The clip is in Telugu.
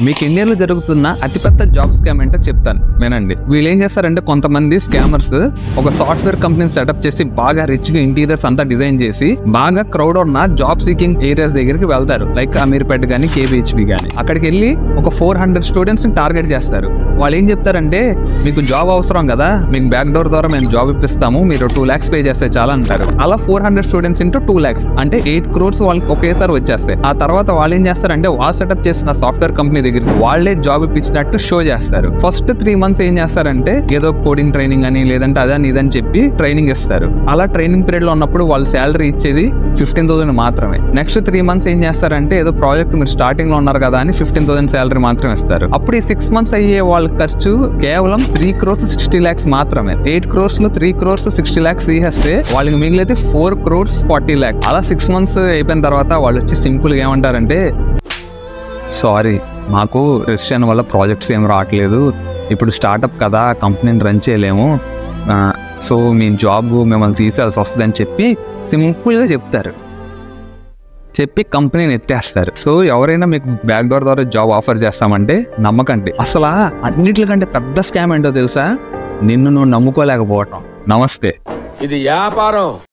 మీకు ఇండియాలో జరుగుతున్న అతిపెద్ద జాబ్ స్కామ్ ఏంటో చెప్తాను వినండి. వీళ్ళు ఏం చేస్తారంటే కొంతమంది స్కామర్స్ ఒక సాఫ్ట్వేర్ కంపెనీని సెటప్ చేసి బాగా రిచ్ గా ఇంటీరియర్స్ అంతా డిజైన్ చేసి బాగా క్రౌడ్ ఉన్న జాబ్ సీకింగ్ ఏరియాస్ దగ్గరికి వెళ్తారు. లైక్ అమీర్పేట గానీ కేబిహెచ్బి గానీ. అక్కడికి వెళ్ళి ఒక 400 స్టూడెంట్స్ ని టార్గెట్ చేస్తారు. వాళ్ళు ఏం చెప్తారంటే మీకు జాబ్ అవసరం కదా, మీకు బ్యాక్ డోర్ ద్వారా మేము జాబ్ ఇప్పిస్తాము, మీరు 2 lakhs పే చేస్తే చాలా అంటారు. అలా 400 స్టూడెంట్స్ ఇంటూ 2 lakhs అంటే 8 crores వాళ్ళకి ఒకేసారి వచ్చేస్తాయి. ఆ తర్వాత వాళ్ళు ఏం చేస్తారంటే వాళ్ళు సెటప్ చేసిన సాఫ్ట్వేర్ కంపెనీ దగ్గరికి వాళ్ళే జాబ్ ఇప్పించినట్టు షో చేస్తారు. ఫస్ట్ 3 months ఏం చేస్తారంటే ఏదో కోడింగ్ ట్రైనింగ్ అని లేదంటే అదని ఇదని చెప్పి ట్రైనింగ్ ఇస్తారు. అలా ట్రైనింగ్ పీరియడ్ లో ఉన్నప్పుడు వాళ్ళు శాలరీ ఇచ్చేది 15,000 మాత్రమే. నెక్స్ట్ 3 months ఏం చేస్తారంటే ఏదో ప్రాజెక్ట్ మీరు స్టార్టింగ్ లో ఉన్నారు కదా అని 15,000 శాలరీ మాత్రమే ఇస్తారు. అప్పుడు ఈ 6 months అయ్యే వాళ్ళ ఖర్చు కేవలం 3 crores 60 lakhs మాత్రమే. 8 crores లో 3 crores 60 lakhs తీసేస్తే వాళ్ళకి మిగిలితే 4 crores 40 lakhs. అలా 6 months అయిపోయిన తర్వాత వాళ్ళు వచ్చి సింపుల్ గా ఏమంటారంటే సారీ మాకు రెసిషన్ వల్ల ప్రాజెక్ట్స్ ఏం రావట్లేదు, ఇప్పుడు స్టార్ట్అప్ కదా కంపెనీని రన్ చేయలేము, సో మీ జాబ్ మిమ్మల్ని తీసేయాల్సి వస్తుంది అని చెప్పి సింపుల్గా చెప్తారు. చెప్పి కంపెనీని ఎత్తేస్తారు. సో ఎవరైనా మీకు బ్యాక్ డోర్ ద్వారా జాబ్ ఆఫర్ చేస్తామంటే నమ్మకండి. అసలు అన్నిటికంటే పెద్ద స్కామ్ ఏంటో తెలుసా? నిన్ను నువ్వు నమ్ముకోలేకపోవటం. నమస్తే. ఇది వ్యాపారం.